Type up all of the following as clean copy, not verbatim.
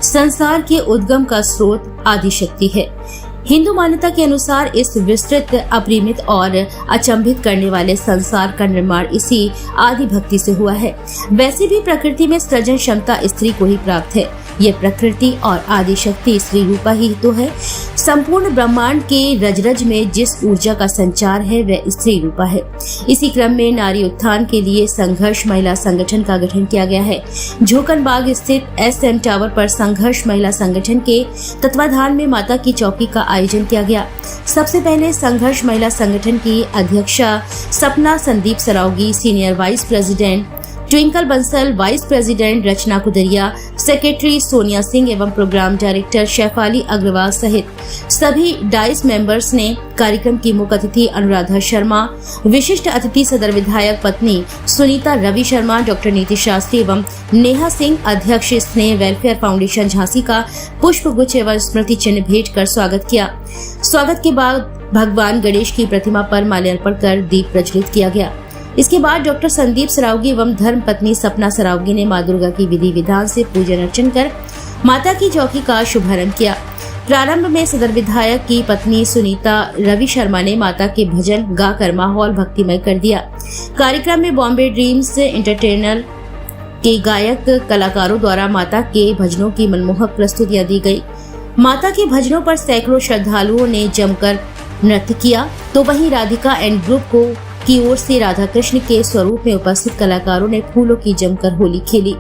संसार के उद्गम का स्रोत आदिशक्ति है। हिंदू मान्यता के अनुसार इस विस्तृत, अपरिमित और अचंभित करने वाले संसार का निर्माण इसी आदि भक्ति से हुआ है। वैसे भी प्रकृति में सृजन क्षमता स्त्री को ही प्राप्त है। ये प्रकृति और आदि शक्ति स्त्री रूपा ही तो है। संपूर्ण ब्रह्मांड के रज-रज में जिस ऊर्जा का संचार है वह स्त्री रूपा है। इसी क्रम में नारी उत्थान के लिए संघर्ष महिला संगठन का गठन किया गया है। झोकनबाग स्थित SM टावर पर संघर्ष महिला संगठन के तत्वाधान में माता की चौकी का आयोजन किया गया। सबसे पहले संघर्ष महिला संगठन की अध्यक्षा Sapna Sandeep Saraogi, senior vice president Twinkle Bansal, vice president Rachna Kudaria, secretary Sonia Singh एवं प्रोग्राम डायरेक्टर शेफाली अग्रवाल सहित सभी डाइस मेंबर्स ने कार्यक्रम की मुख्य अतिथि अनुराधा शर्मा, विशिष्ट अतिथि सदर विधायक पत्नी सुनीता रवि शर्मा, डॉक्टर नीति शास्त्री एवं नेहा सिंह, अध्यक्ष स्नेह वेलफेयर फाउंडेशन झांसी का पुष्प गुच्छ एवं स्मृति चिन्ह भेंट कर स्वागत किया। स्वागत के बाद भगवान गणेश की प्रतिमा पर माल्यार्पण कर दीप प्रज्वलित किया गया। इसके बाद डॉक्टर संदीप सरावगी एवं धर्म पत्नी सपना सरावगी ने मां दुर्गा की विधि विधान से पूजन अर्चन कर माता की चौकी का शुभारंभ किया। प्रारंभ में सदर विधायक की पत्नी सुनीता रवि शर्मा ने माता के भजन गाकर माहौल भक्तिमय कर दिया। कार्यक्रम में बॉम्बे ड्रीम्स एंटरटेनर के गायक कलाकारों द्वारा माता के भजनों की मनमोहक प्रस्तुतियां दी गई। माता के भजनों पर सैकड़ों श्रद्धालुओं ने जमकर नृत्य किया, तो वहीं राधिका एंड ग्रुप की ओर से राधा कृष्ण के स्वरूप में उपस्थित कलाकारों ने फूलों की जमकर होली खेली।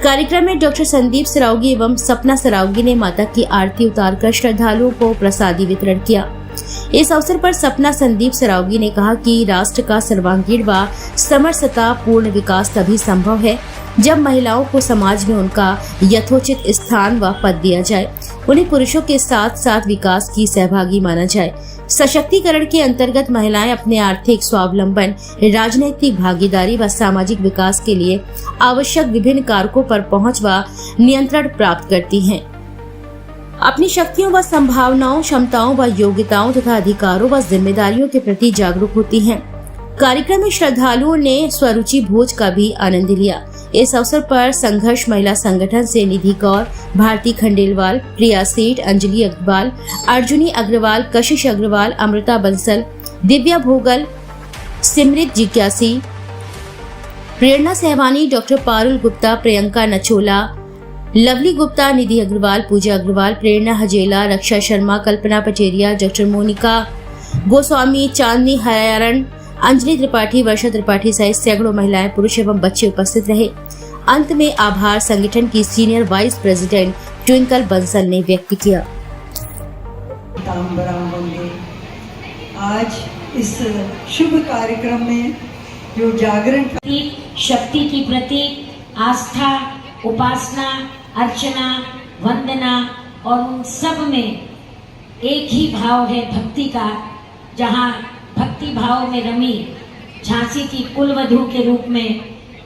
कार्यक्रम में डॉक्टर संदीप सरावगी एवं सपना सरावगी ने माता की आरती उतारकर श्रद्धालुओं को प्रसादी वितरण किया। इस अवसर पर सपना संदीप सरावगी ने कहा कि राष्ट्र का सर्वांगीण व समरसता पूर्ण विकास तभी संभव है जब महिलाओं को समाज में उनका यथोचित स्थान व पद दिया जाए, उन्हें पुरुषों के साथ साथ विकास की सहभागी माना जाए। सशक्तिकरण के अंतर्गत महिलाएं अपने आर्थिक स्वावलंबन, राजनैतिक भागीदारी व सामाजिक विकास के लिए आवश्यक विभिन्न कारकों पर पहुंच व नियंत्रण प्राप्त करती हैं। अपनी शक्तियों व संभावनाओं, क्षमताओं व योग्यताओं तथा अधिकारों व जिम्मेदारियों के प्रति जागरूक होती हैं। कार्यक्रम में श्रद्धालुओं ने स्वरुचि भोज का भी आनंद लिया। इस अवसर पर संघर्ष महिला संगठन से निधि कौर, भारती खंडेलवाल, प्रिया सेठ, अंजलि अग्रवाल, अर्जुनी अग्रवाल, कशिश अग्रवाल, अमृता बंसल, दिव्या भोगल, सिमरित जिज्ञासी, प्रेरणा सहवानी, डॉक्टर पारुल गुप्ता, प्रियंका नचोला, लवली गुप्ता, निधि अग्रवाल, पूजा अग्रवाल, प्रेरणा हजेला, रक्षा शर्मा, कल्पना पटेरिया, डॉक्टर मोनिका गोस्वामी, चांदनी हरियारण, अंजलि त्रिपाठी, वर्षा त्रिपाठी सहित सैकड़ों महिलाएं, पुरुष एवं बच्चे उपस्थित रहे। अंत में आभार संगठन की senior vice president Twinkle Bansal ने व्यक्त किया। आज इस शुभ कार्यक्रम में जो जागरण शक्ति की प्रतीक आस्था, उपासना, अर्चना, वंदना और उन सब में एक ही भाव है भक्ति का। जहाँ भक्ति भाव में रमी झांसी की कुलवधू के रूप में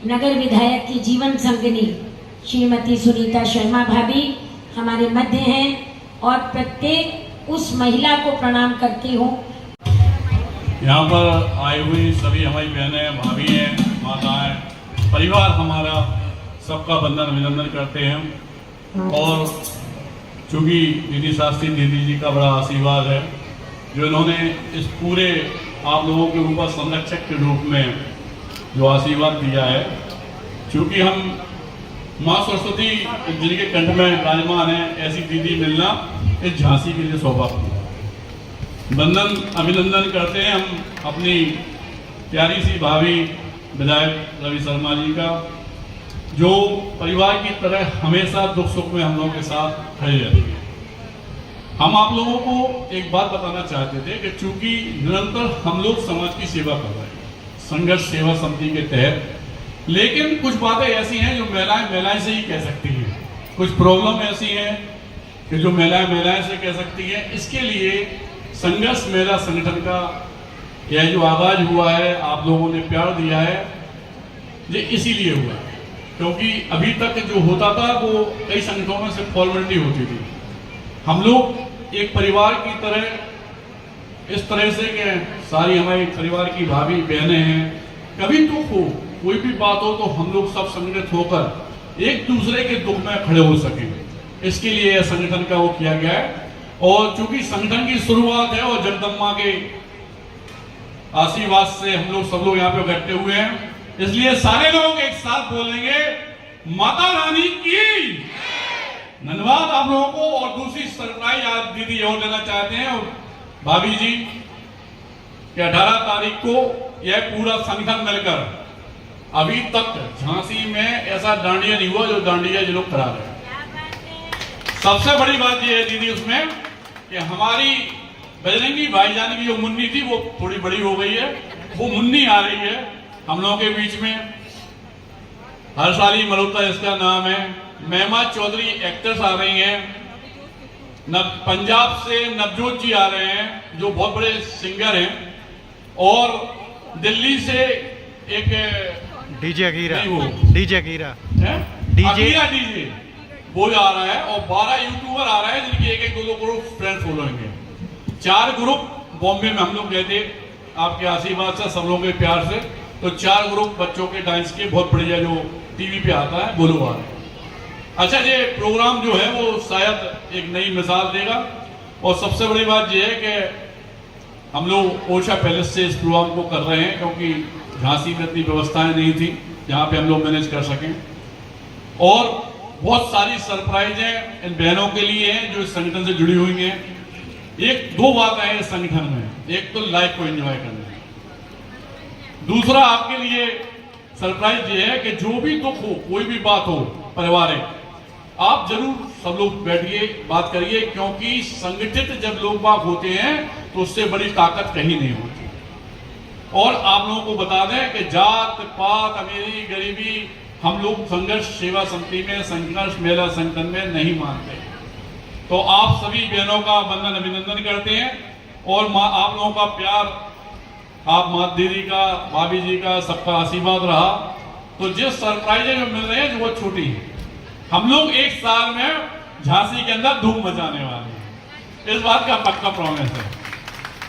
नगर विधायक की जीवन संगिनी श्रीमती सुनीता शर्मा भाभी हमारे मध्य हैं और प्रत्येक उस महिला को प्रणाम करती हूँ। यहाँ पर आई हुई सभी हमारी बहनें, भाभी हैं, माताएं, परिवार हमारा सबका वंदन अभिनंदन करते हैं। और चूँकि दीदी शास्त्री दीदी जी का बड़ा आशीर्वाद है जो इन्होंने इस पूरे आप लोगों के ऊपर संरक्षक के रूप में जो आशीर्वाद दिया है। चूँकि हम माँ सरस्वती जिनके कंठ में विराजमान है, ऐसी दीदी मिलना इस झांसी के लिए सौभाग्य। वंदन अभिनंदन करते हैं हम अपनी प्यारी सी भाभी विधायक रवि शर्मा जी का, जो परिवार की तरह हमेशा दुख सुख में हम लोगों के साथ खड़े रहती है। हम आप लोगों को एक बात बताना चाहते थे कि चूंकि निरंतर हम लोग समाज की सेवा कर रहे हैं संघर्ष सेवा समिति के तहत, लेकिन कुछ बातें ऐसी हैं जो महिलाएं से ही कह सकती हैं, कुछ प्रॉब्लम ऐसी हैं कि जो महिलाएं से कह सकती हैं। इसके लिए संघर्ष महिला संगठन का यह जो आगाज हुआ है, आप लोगों ने प्यार दिया है, ये इसीलिए हुआ है क्योंकि अभी तक जो होता था वो कई संगठनों से फॉर्मेलिटी होती थी। हम लोग एक परिवार की तरह इस तरह से कि सारी हमारे परिवार की भाभी बहनें हैं, कभी दुख हो, कोई भी बात हो तो हम लोग सब संगठित होकर एक दूसरे के दुख में खड़े हो सकें। इसके लिए यह संगठन का वो किया गया है। और चूंकि संगठन की शुरुआत है और जगदम्बा के आशीर्वाद से हम लोग सब लोग यहाँ पे इकट्ठे हुए हैं, इसलिए सारे लोग एक साथ बोलेंगे माता रानी की। धन्यवाद आप लोगों को। और दूसरी सरप्राइज आज दीदी और देना चाहते हैं, और भाभी जी, कि 18 तारीख को यह पूरा संगठन मिलकर, अभी तक झांसी में ऐसा डांडिया नहीं हुआ जो डांडिया ये लोग करा रहे हैं। सबसे बड़ी बात यह है दीदी उसमें कि हमारी बजरंगी भाईजान की जो मुन्नी थी वो थोड़ी बड़ी हो गई है, वो मुन्नी आ रही है हम लोगों के बीच में। हर्षाली मल्होत्रा इसका नाम है। महिमा चौधरी एक्ट्रेस आ रही हैं। पंजाब से नवजोत जी आ रहे हैं जो बहुत बड़े सिंगर हैं। और दिल्ली से एक डीजे अकीरा डीजे वो आ रहा है। और 12 यूट्यूबर आ रहे हैं जिनकी एक दो ग्रुप फ्रेंड फॉलोइंग है। 4 ग्रुप बॉम्बे में हम लोग गए थे आपके आशीर्वाद से, सब लोगों के प्यार से। तो 4 ग्रुप बच्चों के डांस के बहुत बढ़िया जो टीवी पे आता है वो लोग आ रहे हैं। अच्छा, ये प्रोग्राम जो है वो शायद एक नई मिसाल देगा। और सबसे बड़ी बात यह है कि हम लोग ओशा पैलेस से इस प्रोग्राम को कर रहे हैं, क्योंकि झांसी में इतनी व्यवस्थाएं नहीं थी जहां पे हम लोग मैनेज कर सकें। और बहुत सारी सरप्राइजें इन बहनों के लिए हैं जो इस संगठन से जुड़ी हुई हैं। एक 2 बात है इस संगठन में, एक तो लाइफ को एंजॉय करना, दूसरा आपके लिए सरप्राइज ये है कि जो भी दुख हो, कोई भी बात हो पारिवारिक, आप जरूर सब लोग बैठिए, बात करिए, क्योंकि संगठित जब लोग बाग होते हैं तो उससे बड़ी ताकत कहीं नहीं होती। और आप लोगों को बता दें कि जात पात अमीरी गरीबी हम लोग संघर्ष सेवा समिति में, संघर्ष मेला संगठन में नहीं मानते। तो आप सभी बहनों का वंदन अभिनंदन करते हैं। और आप लोगों का प्यार, आप माँ दीदी का, भाभी जी का, सबका आशीर्वाद रहा। तो जिस सरप्राइजें जो मिल रही है वो छोटी है। हम लोग एक साल में झांसी के अंदर धूम मचाने वाले हैं, इस बात का पक्का प्रॉमिस है।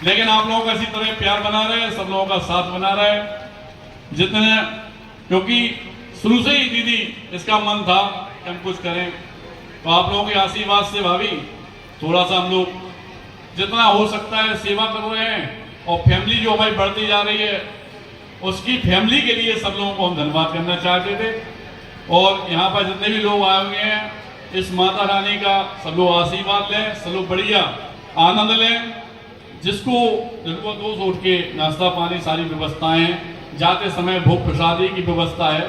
लेकिन आप लोगों का इसी तरह प्यार बना रहे, सब लोगों का साथ बना रहे जितने, क्योंकि शुरू से ही दीदी इसका मन था कि हम कुछ करें। तो आप लोगों के आशीर्वाद से भाभी थोड़ा सा हम लोग जितना हो सकता है सेवा कर रहे हैं। और फैमिली जो हमारी बढ़ती जा रही है, उसकी फैमिली के लिए सब लोगों को हम धन्यवाद करना चाहते थे। और यहाँ पर जितने भी लोग आए हुए हैं, इस माता रानी का सब लोग आशीर्वाद लें, सब लोग बढ़िया आनंद लें। जिनको दोष उठ के नाश्ता पानी सारी व्यवस्थाएं, जाते समय भोग प्रसादी की व्यवस्था है।